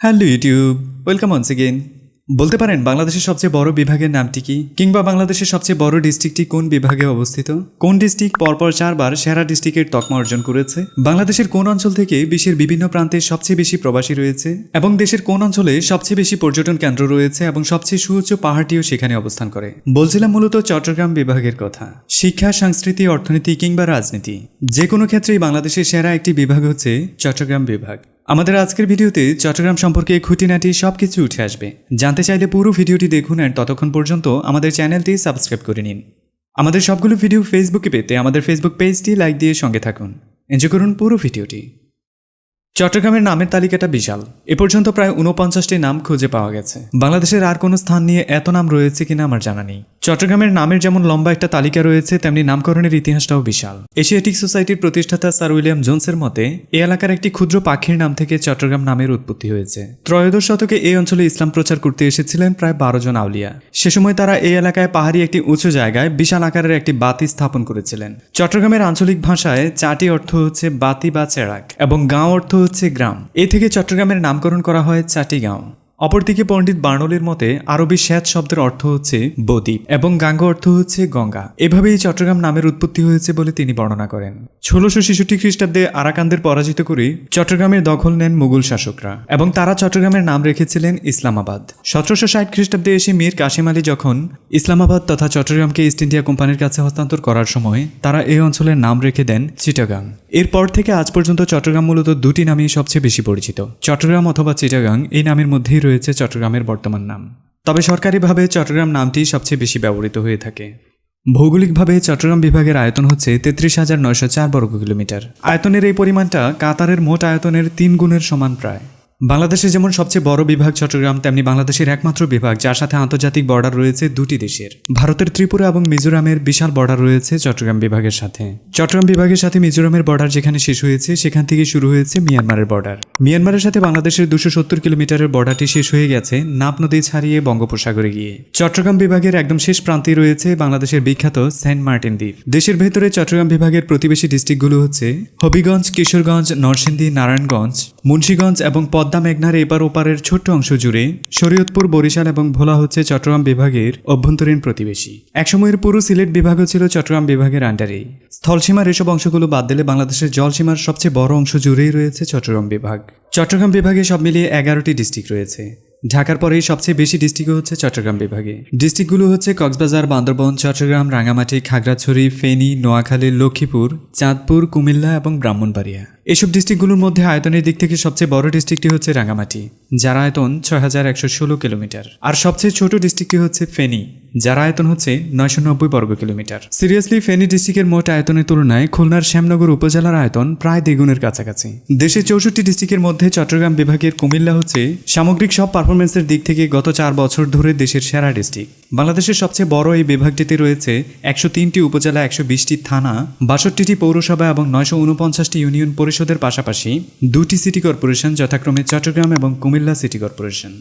Hello YouTube, welcome once again. বলতে পারেন বাংলাদেশের সবচেয়ে বড় বিভাগের নামটি কি, কিংবা বাংলাদেশের সবচেয়ে বড় ডিস্ট্রিক্টটি কোন বিভাগে অবস্থিত? কোন ডিস্ট্রিক্ট পরপর 4বার সেরা ডিস্ট্রিক্টের তকমা অর্জন করেছে? বাংলাদেশের কোন অঞ্চল থেকে বিশ্বের বিভিন্ন প্রান্তে সবচেয়ে বেশি প্রবাসী রয়েছে? এবং দেশের কোন অঞ্চলে সবচেয়ে বেশি পর্যটন কেন্দ্র রয়েছে এবং সবচেয়ে সুউচ্চ পাহাড়টিও সেখানে অবস্থান করে? বলছিলাম মূলত চট্টগ্রাম বিভাগের কথা। শিক্ষা, সংস্কৃতি, অর্থনীতি কিংবা রাজনীতি, যে কোনো ক্ষেত্রেই বাংলাদেশের সেরা একটি বিভাগ হচ্ছে চট্টগ্রাম বিভাগ। আমাদের আজকের ভিডিওতে চট্টগ্রাম সম্পর্কে খুঁটিনাটি সবকিছু উঠে আসবে। জানতে চাইলে পুরো ভিডিওটি দেখুন আর ততক্ষণ পর্যন্ত আমাদের চ্যানেলটি সাবস্ক্রাইব করে নিন। আমাদের সবগুলো ভিডিও ফেসবুকে পেতে আমাদের ফেসবুক পেজটি লাইক দিয়ে সঙ্গে থাকুন। এনজয় করুন পুরো ভিডিওটি। চট্টগ্রামের নামের তালিকাটা বিশাল। এ পর্যন্ত প্রায় 49টি নাম খুঁজে পাওয়া গেছে। বাংলাদেশের আর কোনো স্থান নিয়ে এত নাম রয়েছে কিনা আমার জানা নেই। চট্টগ্রামের নামের যেমন লম্বা একটা তালিকা রয়েছে, তেমনি নামকরণের ইতিহাসটাও বিশাল। এশিয়াটিক সোসাইটির প্রতিষ্ঠাতা স্যার উইলিয়াম জোনসের মতে এই এলাকার একটি ক্ষুদ্র পাখির নাম থেকে চট্টগ্রাম নামের উৎপত্তি হয়েছে। ত্রয়োদশ শতকে এই অঞ্চলে ইসলাম প্রচার করতে এসেছিলেন প্রায় 12 জন আউলিয়া। সে সময় তারা এই এলাকায় পাহাড়ি একটি উঁচু জায়গায় বিশাল আকারের একটি বাতি স্থাপন করেছিলেন। চট্টগ্রামের আঞ্চলিক ভাষায় চাটি অর্থ হচ্ছে বাতি বা চেরাক এবং গাঁও অর্থ হচ্ছে গ্রাম। এ থেকে চট্টগ্রামের নামকরণ করা হয় চাটিগাঁও। অপরদিকে পণ্ডিত বার্নলির মতে আরবি শ্যাত শব্দের অর্থ হচ্ছে বদ্বীপ এবং গাঙ্গ অর্থ হচ্ছে গঙ্গা। এভাবেই চট্টগ্রাম নামের উৎপত্তি হয়েছে বলে তিনি বর্ণনা করেন। 1666 খ্রিস্টাব্দে আরাকানদের পরাজিত করে চট্টগ্রামের দখল নেন মুঘল শাসকরা এবং তারা চট্টগ্রামের নাম রেখেছিলেন ইসলামাবাদ। 1760 খ্রিস্টাব্দে এসে মীর কাসিম আলী যখন ইসলামাবাদ তথা চট্টগ্রামকে ইস্ট ইন্ডিয়া কোম্পানির কাছে হস্তান্তর করার সময় তারা এই অঞ্চলের নাম রেখে দেন চিটাগাং। এরপর থেকে আজ পর্যন্ত চট্টগ্রাম মূলত দুটি নামেই সবচেয়ে বেশি পরিচিত, চট্টগ্রাম অথবা চিটাগাং। এই নামের মধ্যেই রয়েছে চট্টগ্রামের বর্তমান নাম। তবে সরকারিভাবে চট্টগ্রাম নামটি সবচেয়ে বেশি ব্যবহৃত হয়ে থাকে। ভৌগোলিকভাবে চট্টগ্রাম বিভাগের আয়তন হচ্ছে 33,904 বর্গ কিলোমিটার। আয়তনের এই পরিমাণটা কাতারের মোট আয়তনের 3 গুণের সমান প্রায়। বাংলাদেশের যেমন সবচেয়ে বড় বিভাগ চট্টগ্রাম, তেমনি বাংলাদেশের একমাত্র বিভাগ যার সাথে আন্তর্জাতিক বর্ডার রয়েছে দুটি দেশের। ভারতের ত্রিপুরা এবং মিজোরামের বিশাল বর্ডার রয়েছে চট্টগ্রাম বিভাগের সাথে। চট্টগ্রাম বিভাগের সাথে মিজোরামের বর্ডার যেখানে শেষ হয়েছে সেখান থেকে শুরু হয়েছে মিয়ানমারের বর্ডার। মিয়ানমারের সাথে বাংলাদেশের 270 কিলোমিটারের বর্ডারটি শেষ হয়ে গেছে নাপ নদী ছাড়িয়ে বঙ্গোপসাগরে গিয়ে। চট্টগ্রাম বিভাগের একদম শেষ প্রান্তেই রয়েছে বাংলাদেশের বিখ্যাত সেন্ট মার্টিন দ্বীপ। দেশের ভেতরে চট্টগ্রাম বিভাগের প্রতিবেশী ডিস্ট্রিক্টগুলো হচ্ছে হবিগঞ্জ, কিশোরগঞ্জ, নরসিংদী, নারায়ণগঞ্জ, মুন্সিগঞ্জ এবং পদ্মা মেঘনার এপার ওপারের ছোট্ট অংশ জুড়ে শরীয়তপুর, বরিশাল এবং ভোলা হচ্ছে চট্টগ্রাম বিভাগের অভ্যন্তরীণ প্রতিবেশী। একসময়ের পুরো সিলেট বিভাগও ছিল চট্টগ্রাম বিভাগের আন্ডারেই। স্থলসীমার এসব অংশগুলো বাদ দিলে বাংলাদেশের জলসীমার সবচেয়ে বড় অংশ জুড়েই রয়েছে চট্টগ্রাম বিভাগ। চট্টগ্রাম বিভাগে সব মিলিয়ে 11টি ডিস্ট্রিক্ট রয়েছে। ঢাকার পরেই সবচেয়ে বেশি ডিস্ট্রিক্ট হচ্ছে চট্টগ্রাম বিভাগে। ডিস্ট্রিক্টগুলো হচ্ছে কক্সবাজার, বান্দরবন, চট্টগ্রাম, রাঙামাটি, খাগড়াছড়ি, ফেনী, নোয়াখালী, লক্ষ্মীপুর, চাঁদপুর, কুমিল্লা এবং ব্রাহ্মণবাড়িয়া। এসব ডিস্ট্রিক্টগুলোর মধ্যে আয়তনের দিক থেকে সবচেয়ে বড় ডিস্ট্রিক্টটি হচ্ছে রাঙামাটি, যার আয়তন 6,116 কিলোমিটার। আর সবচেয়ে ছোট ডিস্ট্রিক্টটি হচ্ছে ফেনী, যার আয়তন হচ্ছে 990 বর্গ কিলোমিটার। সিরিয়াসলি, ফেনী ডিস্ট্রিক্টের মোট আয়তনের তুলনায় খুলনার শ্যামনগর উপজেলার আয়তন প্রায় দ্বিগুণের কাছাকাছি। দেশের 64 ডিস্ট্রিক্টের মধ্যে চট্টগ্রাম বিভাগের কুমিল্লা হচ্ছে সামগ্রিক সব পারফরমেন্সের দিক থেকে গত 4 বছর ধরে দেশের সেরা ডিস্ট্রিক্ট। বাংলাদেশের সবচেয়ে বড় এই বিভাগটিতে রয়েছে 103টি উপজেলা, 120টি থানা, 62টি পৌরসভা এবং 949টি ইউনিয়ন পরিষদের পাশাপাশি 2টি সিটি কর্পোরেশন, যথাক্রমে চট্টগ্রাম এবং কুমিল্লা সিটি কর্পোরেশন।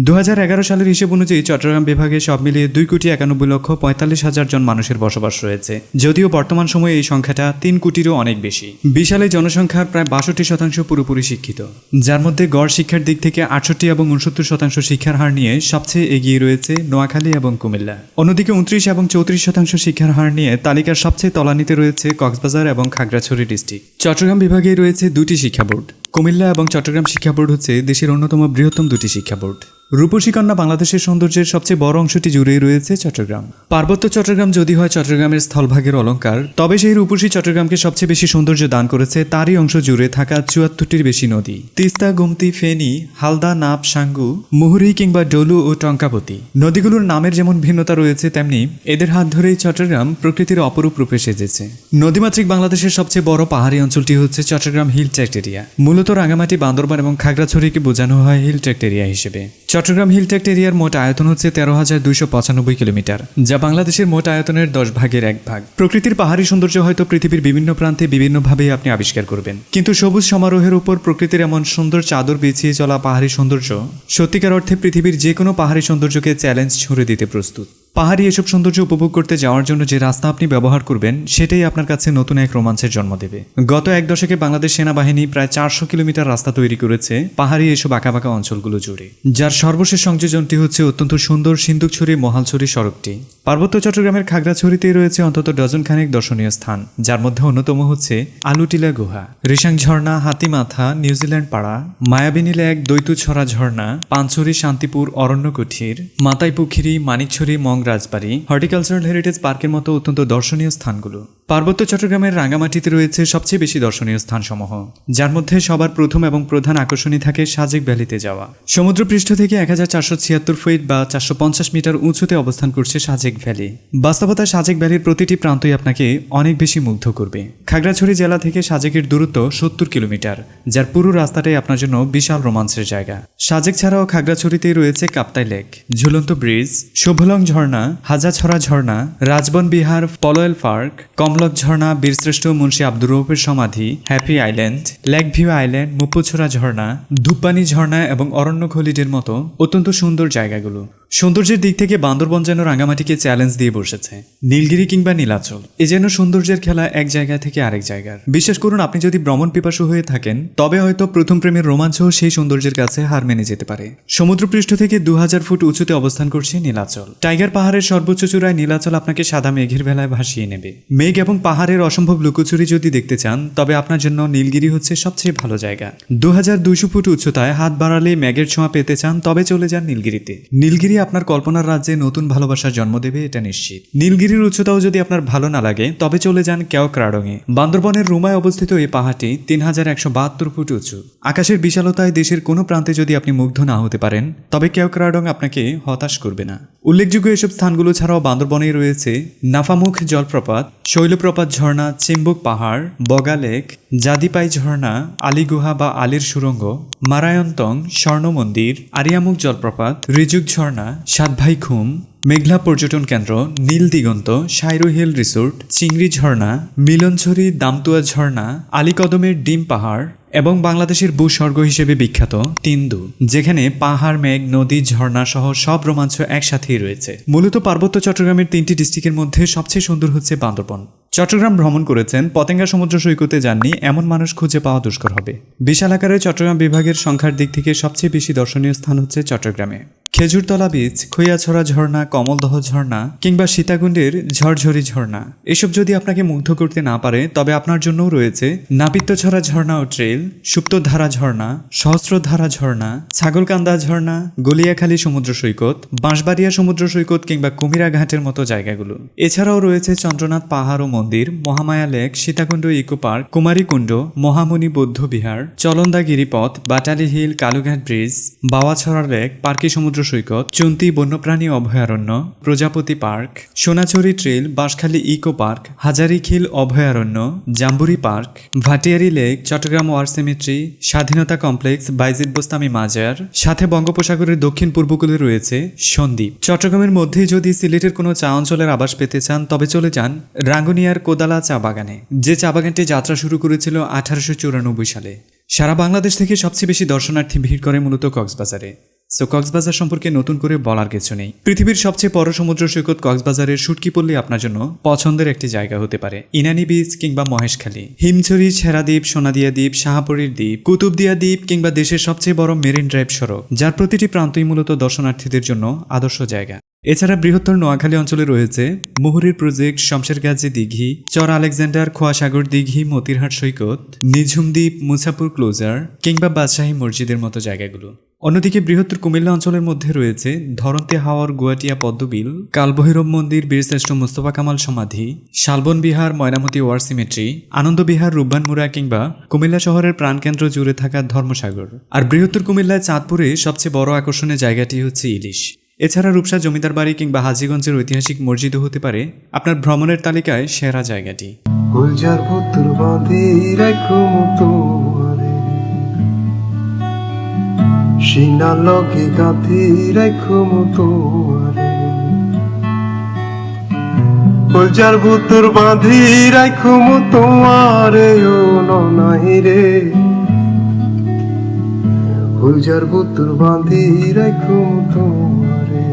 2011 সালের হিসেব অনুযায়ী চট্টগ্রাম বিভাগে সব মিলিয়ে 2,91,45,000 জন মানুষের বসবাস রয়েছে, যদিও বর্তমান সময়ে এই সংখ্যাটা 3 কোটিরও অনেক বেশি। বিশাল এই জনসংখ্যার প্রায় 62% পুরোপুরি শিক্ষিত, যার মধ্যে গড় শিক্ষার দিক থেকে 68 এবং 69% শিক্ষার হার নিয়ে সবচেয়ে এগিয়ে রয়েছে নোয়াখালী এবং কুমিল্লা। অন্যদিকে 29 এবং 34% শিক্ষার হার নিয়ে তালিকার সবচেয়ে তলানিতে রয়েছে কক্সবাজার এবং খাগড়াছড়ি ডিস্ট্রিক্ট। চট্টগ্রাম বিভাগে রয়েছে 2টি শিক্ষা বোর্ড। কুমিল্লা এবং চট্টগ্রাম শিক্ষা বোর্ড হচ্ছে দেশের অন্যতম বৃহত্তম 2টি শিক্ষা বোর্ড। রূপসী কন্যা বাংলাদেশের সৌন্দর্যের সবচেয়ে বড় অংশটি জুড়েই রয়েছে চট্টগ্রাম। পার্বত্য চট্টগ্রাম যদি হয় চট্টগ্রামের স্থলভাগের অলঙ্কার, তবে সেই রূপসী চট্টগ্রামকে সবচেয়ে বেশি সৌন্দর্য দান করেছে তারই অংশ জুড়ে থাকা 74টির বেশি নদী। তিস্তা, গোমতী, ফেনী, হালদা, নাপ, সাঙ্গু, মুহুরী কিংবা ডলু ও টঙ্কাপতি। নদীগুলোর নামের যেমন ভিন্নতা রয়েছে, তেমনি এদের হাত ধরেই চট্টগ্রাম প্রকৃতির অপরূপ রূপে সেজেছে। নদীমাতৃক বাংলাদেশের সবচেয়ে বড় পাহাড়ি অঞ্চলটি হচ্ছে চট্টগ্রাম হিল ট্র্যাক্ট এরিয়া। মূলত রাঙামাটি, বান্দরবান এবং খাগড়াছড়িকে বোঝানো হয় হিল ট্র্যাক্ট এরিয়া হিসেবে। চট্টগ্রাম হিল ট্র্যাক্ট এরিয়ার মোট আয়তন হচ্ছে 13,295 কিলোমিটার, যা বাংলাদেশের মোট আয়তনের 10 ভাগের 1 ভাগ। প্রকৃতির পাহাড়ি সৌন্দর্য হয়তো পৃথিবীর বিভিন্ন প্রান্তে বিভিন্নভাবেই আপনি আবিষ্কার করবেন, কিন্তু সবুজ সমারোহের উপর প্রকৃতির এমন সুন্দর চাদর বিছিয়ে চলা পাহাড়ি সৌন্দর্য সত্যিকার অর্থে পৃথিবীর যে কোনো পাহাড়ি সৌন্দর্যকে চ্যালেঞ্জ ছুড়ে দিতে প্রস্তুত। পাহাড়ি এসব সৌন্দর্য উপভোগ করতে যাওয়ার জন্য যে রাস্তা আপনি ব্যবহার করবেন সেটাই আপনার কাছে নতুন এক রোমাঞ্চের জন্ম দেবে। গত এক দশকে বাংলাদেশ সেনাবাহিনী প্রায় 400 কিলোমিটার রাস্তা তৈরি করেছে পাহাড়ি এসব আঁকাবাঁকা অঞ্চলগুলো জুড়ে, যার সর্বশেষ সংযোজনটি হচ্ছে অত্যন্ত সুন্দর সিন্দুকছড়ি মহালছড়ি সড়কটি। পার্বত্য চট্টগ্রামের খাগড়াছড়িতেই রয়েছে অন্তত ডজন খানেক দর্শনীয় স্থান, যার মধ্যে অন্যতম হচ্ছে আলুটিলা গুহা, রিসাং ঝর্ণা, হাতিমাথা, নিউজিল্যান্ড পাড়া, মায়াবিনী লেক, দৈতুছড়া ঝর্ণা, পানছড়ি, শান্তিপুর, অরণ্য কুঠির, মাতাই পুখিরি, মানিকছড়ি, রাজবাড়ি, হর্টিকালচারাল হেরিটেজ পার্কের মতো অত্যন্ত দর্শনীয় স্থানগুলো। পার্বত্য চট্টগ্রামের রাঙ্গামাটিতে রয়েছে সবচেয়ে বেশি দর্শনীয় স্থানসমূহ, যার মধ্যে সবার প্রথম এবং প্রধান আকর্ষণই থাকে সাজেক ভ্যালিতে যাওয়া। সমুদ্রপৃষ্ঠ থেকে 1476 ফিট বা 450 মিটার উঁচুতে অবস্থান করছে সাজেক ভ্যালি। বাস্তবতা সাজেক ভ্যালির প্রতিটি প্রান্তই আপনাকে অনেক বেশি মুগ্ধ করবে। খাগড়াছড়ি জেলা থেকে সাজেকের দূরত্ব 70 কিলোমিটার, যার পুরো রাস্তাটাই আপনার জন্য বিশাল রোমাঞ্চের জায়গা। সাজেক ছাড়াও খাগড়াছড়িতেই রয়েছে কাপ্তাই লেক, ঝুলন্ত ব্রিজ, শোভলং ঝর্ণা, হাজাছড়া ঝর্ণা, রাজবন বিহার, পলোয়েল পার্ক, কমলক ঝর্ণা, বীরশ্রেষ্ঠ মুন্সি আব্দুর রউফের সমাধি, happy island, lake view island, Mupuchhara ঝর্ণা, ধূপপানি ঝর্ণা এবং অরণ্য খলিডের মতো অত্যন্ত সুন্দর জায়গাগুলো। সৌন্দর্যের দিক থেকে বান্দরবন যেন রাঙ্গামাটিকে চ্যালেঞ্জ দিয়ে বসেছে। নীলগিরি কিংবা নীলাচল এ যেন সৌন্দর্যের খেলা এক জায়গা থেকে আরেক জায়গার। বিশ্বাস করুন, আপনি যদি ভ্রমণ পিপাসু হয়ে থাকেন তবে হয়তো প্রথম প্রেমের রোমাঞ্চ সেই সৌন্দর্যের কাছে হার মেনে যেতে পারে। সমুদ্রপৃষ্ঠ থেকে 2000 ফুট উঁচুতে অবস্থান করছে নীলাচল। টাইগার পাহাড়ের সর্বোচ্চ চূড়ায় নীলাচল আপনাকে সাদা মেঘের ভেলায় ভাসিয়ে নেবে। মেঘ এবং পাহাড়ের অসম্ভব লুকোচুরি যদি দেখতে চান তবে আপনার জন্য নীলগিরি হচ্ছে সবচেয়ে ভালো জায়গা। 2200 ফুট উচ্চতায় হাত বাড়ালে মেঘের ছোঁয়া পেতে চান তবে চলে যান নীলগিরিতে। নীলগিরি আপনার কল্পনার রাজ্যে নতুন ভালোবাসার জন্ম দেবে, এটা নিশ্চিত। নীলগিরির উচ্চতাও যদি আপনার ভালো না লাগে তবে চলে যান কেওক্রাডং-এ। বান্দরবনের রুমায় অবস্থিত এই পাহাড়টি 3172 ফুট উঁচু। আকাশের বিশালতায় দেশের কোনো প্রান্তে যদি আপনি মুগ্ধ না হতে পারেন তবে কেওক্রাডং আপনাকে হতাশ করবে না। উল্লেখযোগ্য এসব স্থানগুলো ছাড়াও বান্দরবনে রয়েছে নাফামুখ জলপ্রপাত, শৈলপ্রপাত ঝর্ণা, চিম্বুক পাহাড়, বগা লেক, জাদিপাই ঝর্ণা, আলীগুহা বা আলীর সুরঙ্গ, মারায়ন্তং, স্বর্ণ মন্দির, আরিয়ামুখ জলপ্রপাত, রিজুক ঝর্ণা, সাতভাই খুম, মেঘলা পর্যটন কেন্দ্র, নীল দিগন্ত, সাইরো হিল রিসোর্ট, চিংড়ি ঝর্ণা, মিলনছড়ি, দামতুয়া ঝর্ণা, আলীকদমের ডিম পাহাড় এবং বাংলাদেশের ভূস্বর্গ হিসেবে বিখ্যাত তিন্দু, যেখানে পাহাড়, মেঘ, নদী, ঝর্ণা সহ সব রোমাঞ্চ একসাথেই রয়েছে। মূলত পার্বত্য চট্টগ্রামের 3টি ডিস্ট্রিক্টের মধ্যে সবচেয়ে সুন্দর হচ্ছে বান্দরবন। চট্টগ্রাম ভ্রমণ করেছেন, পতেঙ্গা সমুদ্র সৈকতে যাননি এমন মানুষ খুঁজে পাওয়া দুষ্কর হবে। বিশাল আকারে চট্টগ্রাম বিভাগের সংখ্যার দিক থেকে সবচেয়ে বেশি দর্শনীয় স্থান হচ্ছে চট্টগ্রামে। খেজুরতলা বীচ, খৈয়াছড়া ঝর্ণা, কমলদহ ঝর্ণা কিংবা সীতাকুণ্ডের ঝরঝরি ঝর্ণা এসব যদি আপনাকে মুগ্ধ করতে না পারে তবে আপনার জন্যও রয়েছে নাপিত্যছড়া ঝর্ণা ও ট্রেল, সুপ্তধারা ঝর্ণা, সহস্রধারা ঝর্ণা, ছাগলকান্দা ঝর্ণা, গলিয়াখালী সমুদ্র সৈকত, বাঁশবাড়িয়া সমুদ্র সৈকত কিংবা কুমিরা ঘাটের মতো জায়গাগুলো। এছাড়াও রয়েছে চন্দ্রনাথ পাহাড় ও মন্দির, Mahamaya lake, Sitakunda eco park, Kumarikunda, Mahamuni বৌদ্ধ বিহার, চলন্দা গিরিপথ, Batali hill, Kalurghat bridge, Bawachhara lake, Parki সমুদ্র সৈকত, চুন্তি বন্যপ্রাণী অভয়ারণ্য, প্রজাপতি park, Sonajhuri trail, Banshkhali eco park, Hazarikhil অভয়ারণ্য, Jamburi park, Bhatiari lake, Chattogram war cemetery, স্বাধীনতা কমপ্লেক্স, বাইজিদ বোস্তামি মাজার, সাথে বঙ্গোপসাগরের দক্ষিণ পূর্বকূলে রয়েছে সন্দ্বীপ। চট্টগ্রামের মধ্যেই যদি সিলেটের কোনো চা অঞ্চলের আবাস পেতে চান তবে চলে যান রাঙ্গুনিয়ার কোদালা চা বাগানে, যে চা বাগানটি যাত্রা শুরু করেছিল 1894 সালে। সারা বাংলাদেশ থেকে সবচেয়ে বেশি দর্শনার্থী ভিড় করে মূলত কক্সবাজারে। কক্সবাজার সম্পর্কে নতুন করে বলার কিছু নেই। পৃথিবীর সবচেয়ে বড় সমুদ্র সৈকত কক্সবাজারের শুটকিপল্লী আপনার জন্য পছন্দের একটি জায়গা হতে পারে। ইনানি বিচ কিংবা মহেশখালী, হিমছড়ি, ছেড়াদ্বীপ, সোনাদিয়া দ্বীপ, শাহপরীর দ্বীপ, কুতুবদিয়া দ্বীপ কিংবা দেশের সবচেয়ে বড় মেরিন ড্রাইভ সড়ক, যার প্রতিটি প্রান্তই মূলত দর্শনার্থীদের জন্য আদর্শ জায়গা। এছাড়া বৃহত্তর নোয়াখালী অঞ্চলে রয়েছে মুহুরীর প্রজেক্ট, শমশেরগাজী দিঘি, চর আলেকজান্ডার, খোয়াসাগর দিঘি, মতিরহাট সৈকত, নিঝুম দ্বীপ, মুছাপুর ক্লোজার কিংবা বাদশাহী মসজিদের মতো জায়গাগুলো। অন্যদিকে বৃহত্তর কুমিল্লা অঞ্চলের মধ্যে রয়েছে ধরন্তে হাওর, গুয়াটিয়া পদ্মবিল, কালভৈরব মন্দির, বীরশ্রেষ্ঠ মোস্তফা কামাল সমাধি, শালবন বিহার, ময়নামতি ওয়ার সিমেট্রি, আনন্দ বিহার, রূপবানমুড়া কিংবা কুমিল্লা শহরের প্রাণকেন্দ্র জুড়ে থাকা ধর্মসাগর। আর বৃহত্তর কুমিল্লায় চাঁদপুরে সবচেয়ে বড় আকর্ষণের জায়গাটি হচ্ছে ইলিশ। এছাড়া রূপসা জমিদার বাড়ি কিংবা হাজীগঞ্জের ঐতিহাসিক মসজিদও হতে পারে আপনার ভ্রমণের তালিকায় সেরা জায়গাটি। সিনা লগে গাঁথি রাখো মতোয়ারে, কলজার ভুতুর বাঁধি রাখো মতোয়ারে, ও ননাহি রে, কলজার ভুতুর বাঁধি রাখো মতোয়ারে।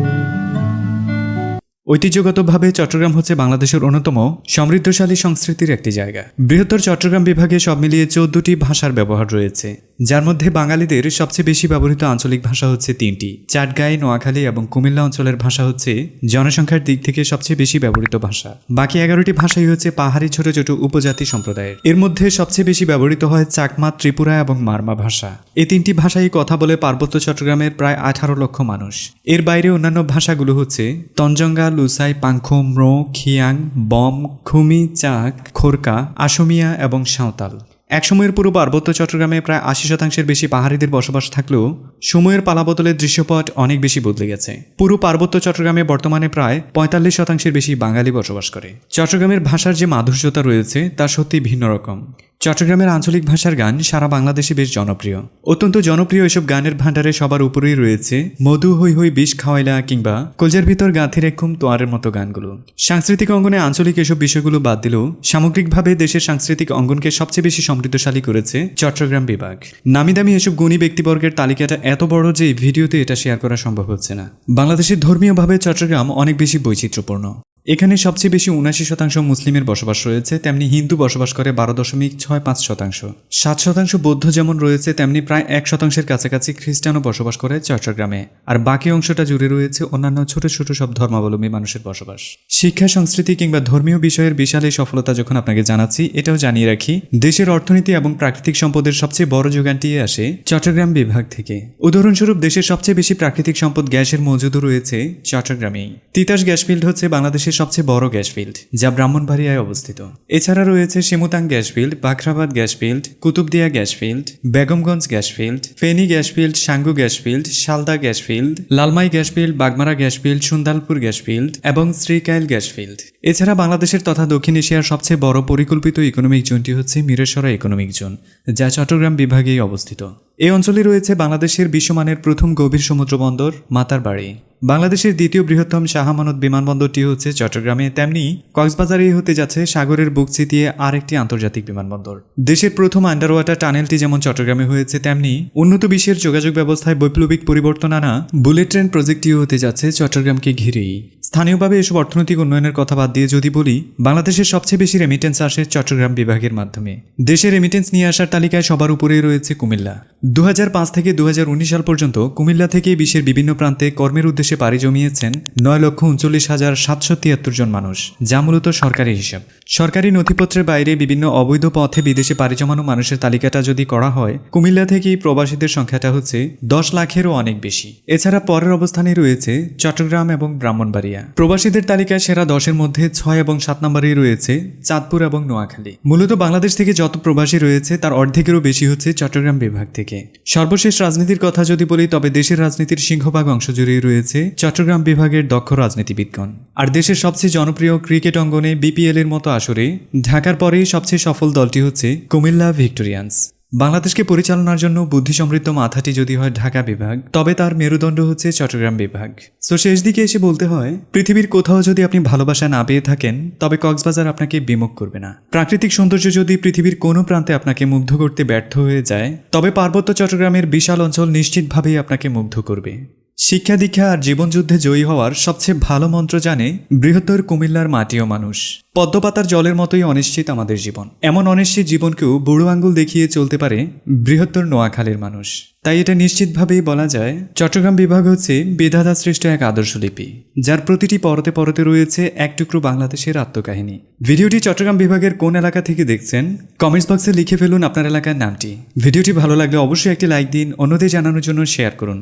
ঐতিহ্যগতভাবে চট্টগ্রাম হচ্ছে বাংলাদেশের অন্যতম সমৃদ্ধশালী সংস্কৃতির একটি জায়গা। বৃহত্তর চট্টগ্রাম বিভাগে সব মিলিয়ে 14টি ভাষার ব্যবহার রয়েছে, যার মধ্যে বাঙালিদের সবচেয়ে বেশি ব্যবহৃত আঞ্চলিক ভাষা হচ্ছে 3টি। চাটগাঁই, নোয়াখালী এবং কুমিল্লা অঞ্চলের ভাষা হচ্ছে জনসংখ্যার দিক থেকে সবচেয়ে বেশি ব্যবহৃত ভাষা। বাকি 11টি ভাষাই হচ্ছে পাহাড়ি ছোট ছোট উপজাতি সম্প্রদায়ের। এর মধ্যে সবচেয়ে বেশি ব্যবহৃত হয় চাকমা, ত্রিপুরা এবং মারমা ভাষা। এই 3টি ভাষাই কথা বলে পার্বত্য চট্টগ্রামের প্রায় 18 লক্ষ মানুষ। এর বাইরে অন্যান্য ভাষাগুলো হচ্ছে তঞ্জঙ্গা, লুসাই, পাংখো, ম্রো, খিয়াং, বম, খুমি, চাক, খোরকা, আশুমিয়া এবং সাঁওতাল। একসময়ের পুরো পার্বত্য চট্টগ্রামে প্রায় 80% বেশি পাহাড়িদের বসবাস থাকলেও সময়ের পালাবদলের দৃশ্যপট অনেক বেশি বদলে গেছে। পুরো পার্বত্য চট্টগ্রামে বর্তমানে প্রায় 45% বেশি বাঙালি বসবাস করে। চট্টগ্রামের ভাষার যে মাধুর্যতা রয়েছে তা সত্যি ভিন্ন রকম। চট্টগ্রামের আঞ্চলিক ভাষার গান সারা বাংলাদেশে বেশ জনপ্রিয়। অত্যন্ত জনপ্রিয় এসব গানের ভাণ্ডারে সবার উপরেই রয়েছে মধু হই হই বিষ খাওয়াইলা কিংবা কলজার ভিতর গাঁথি রেখুম তোয়ারের মতো গানগুলো। সাংস্কৃতিক অঙ্গনে আঞ্চলিক এসব বিষয়গুলো বাদ দিলেও সামগ্রিকভাবে দেশের সাংস্কৃতিক অঙ্গনকে সবচেয়ে বেশি সমৃদ্ধশালী করেছে চট্টগ্রাম বিভাগ। নামি দামি এসব গুণী ব্যক্তিবর্গের তালিকাটা এত বড় যে এই ভিডিওতে এটা শেয়ার করা সম্ভব হচ্ছে না। বাংলাদেশের ধর্মীয়ভাবে চট্টগ্রাম অনেক বেশি বৈচিত্র্যপূর্ণ। এখানে সবচেয়ে বেশি 79% মুসলিমের বসবাস রয়েছে, তেমনি হিন্দু বসবাস করে 12.65%। 7% বৌদ্ধ যেমন রয়েছে, তেমনি প্রায় 1%-এর কাছাকাছি খ্রিস্টানও বসবাস করে চট্টগ্রামে। আর বাকি অংশটা জুড়ে রয়েছে অন্যান্য ছোট ছোট সব ধর্মাবলম্বী মানুষের বসবাস। শিক্ষা, সংস্কৃতি কিংবা ধর্মীয় বিষয়ের বিশাল এই সফলতা যখন আপনাকে জানাচ্ছি, এটাও জানিয়ে রাখি দেশের অর্থনীতি এবং প্রাকৃতিক সম্পদের সবচেয়ে বড় যোগানটি আসে চট্টগ্রাম বিভাগ থেকে। উদাহরণস্বরূপ দেশের সবচেয়ে বেশি প্রাকৃতিক সম্পদ গ্যাসের মজুদও রয়েছে চট্টগ্রামেই। তিতাস গ্যাস ফিল্ড হচ্ছে বাংলাদেশের সবচেয়ে বড় গ্যাস ফিল্ড, যা ব্রাহ্মণবাড়িয়ায় অবস্থিত। এছাড়া রয়েছে Semutang gas field, Bakhrabad gas field, Kutubdia gas field, Begumganj gas field, Feni gas field, Sangu gas field, Shaldah gas field, Lalmai gas field, Bagmara gas field, Sundalpur gas field এবং শ্রীকাইল গ্যাস ফিল্ড। এছাড়া বাংলাদেশের তথা দক্ষিণ এশিয়ার সবচেয়ে বড় পরিকল্পিত ইকোনমিক জোনটি হচ্ছে মিরসরাই ইকোনমিক জোন, যা চট্টগ্রাম বিভাগেই অবস্থিত। এই অঞ্চলে রয়েছে বাংলাদেশের বিশ্বমানের প্রথম গভীর সমুদ্র বন্দর মাতারবাড়ি। বাংলাদেশের দ্বিতীয় বৃহত্তম শাহ আমানত বিমানবন্দরটি হচ্ছে চট্টগ্রামে, তেমনি কক্সবাজারেই হতে যাচ্ছে সাগরের বুক চিতিয়ে আরেকটি আন্তর্জাতিক বিমানবন্দর। দেশের প্রথম আন্ডার ওয়াটার টানেলটি যেমন চট্টগ্রামে হয়েছে, তেমনি উন্নত বিশ্বের যোগাযোগ ব্যবস্থায় বৈপ্লবিক পরিবর্তন আনা বুলেট ট্রেন প্রজেক্টটিও হতে যাচ্ছে চট্টগ্রামকে ঘিরেই। স্থানীয়ভাবে এসব অর্থনৈতিক উন্নয়নের কথা বাদ দিয়ে যদি বলি, বাংলাদেশের সবচেয়ে বেশি রেমিটেন্স আসে চট্টগ্রাম বিভাগের মাধ্যমে। দেশে রেমিটেন্স নিয়ে আসার তালিকায় সবার উপরেই রয়েছে কুমিল্লা। 2005 থেকে 2019 সাল পর্যন্ত কুমিল্লা থেকে বিশ্বের বিভিন্ন প্রান্তে কর্মের উদ্দেশ্যে পাড়ি জমিয়েছেন 9,39,773 জন মানুষ, যা মূলত সরকারি হিসাব। সরকারি নথিপত্রের বাইরে বিভিন্ন অবৈধ পথে বিদেশে পাড়ি জমানো মানুষের তালিকাটা যদি করা হয়, কুমিল্লা থেকেই প্রবাসীদের সংখ্যাটা হচ্ছে 10 লাখেরও অনেক বেশি। এছাড়া পরের অবস্থানে রয়েছে চট্টগ্রাম এবং ব্রাহ্মণবাড়িয়া। প্রবাসীদের তালিকায় সেরা 10-এর মধ্যে 6 এবং 7 নম্বরেই রয়েছে চাঁদপুর এবং নোয়াখালী। মূলত বাংলাদেশ থেকে যত প্রবাসী রয়েছে তার অর্ধেকেরও বেশি হচ্ছে চট্টগ্রাম বিভাগ থেকে। সর্বশেষ রাজনীতির কথা যদি বলি, তবে দেশের রাজনীতির সিংহভাগ অংশ জুড়েই রয়েছে চট্টগ্রাম বিভাগের দক্ষ রাজনীতিবিদগণ। আর দেশের সবচেয়ে জনপ্রিয় ক্রিকেট অঙ্গনে বিপিএল এর মতো আসরে ঢাকার পরেই সবচেয়ে সফল দলটি হচ্ছে কুমিল্লা ভিক্টোরিয়ান্স। বাংলাদেশকে পরিচালনার জন্য বুদ্ধিসমৃদ্ধ মাথাটি যদি হয় ঢাকা বিভাগ, তবে তার মেরুদণ্ড হচ্ছে চট্টগ্রাম বিভাগ। সো শেষ দিকে এসে বলতে হয়, পৃথিবীর কোথাও যদি আপনি ভালোবাসা না পেয়ে থাকেন, তবে কক্সবাজার আপনাকে বিমুখ করবে না। প্রাকৃতিক সৌন্দর্য যদি পৃথিবীর কোনো প্রান্তে আপনাকে মুগ্ধ করতে ব্যর্থ হয়ে যায়, তবে পার্বত্য চট্টগ্রামের বিশাল অঞ্চল নিশ্চিতভাবেই আপনাকে মুগ্ধ করবে। শিক্ষা দীক্ষা আর জীবনযুদ্ধে জয়ী হওয়ার সবচেয়ে ভালো মন্ত্র জানে বৃহত্তর কুমিল্লার মাটি ও মানুষ। পদ্মপাতার জলের মতোই অনিশ্চিত আমাদের জীবন। এমন অনিশ্চিত জীবনকেও বুড়ো আঙ্গুল দেখিয়ে চলতে পারে বৃহত্তর নোয়াখালীর মানুষ। তাই এটা নিশ্চিতভাবেই বলা যায়, চট্টগ্রাম বিভাগ হচ্ছে বিধাতা সৃষ্ট এক আদর্শ লিপি, যার প্রতিটি পরতে পরতে রয়েছে এক টুকরো বাংলাদেশের আত্মকাহিনী। ভিডিওটি চট্টগ্রাম বিভাগের কোন এলাকা থেকে দেখছেন, কমেন্টস বক্সে লিখে ফেলুন আপনার এলাকার নামটি। ভিডিওটি ভালো লাগলে অবশ্যই একটি লাইক দিন, অন্যদের জানানোর জন্য শেয়ার করুন।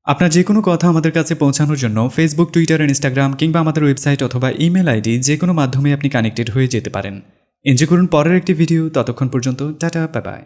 আপনার যে কোনো কথা আমাদের কাছে পৌঁছানোর জন্য ফেসবুক, টুইটার, ইনস্টাগ্রাম কিংবা আমাদের ওয়েবসাইট অথবা ইমেল আইডি যে কোনো মাধ্যমে আপনি কানেক্টেড হয়ে যেতে পারেন। এনজয় করুন পরের একটি ভিডিও। ততক্ষণ পর্যন্ত টাটা, বাই বাই।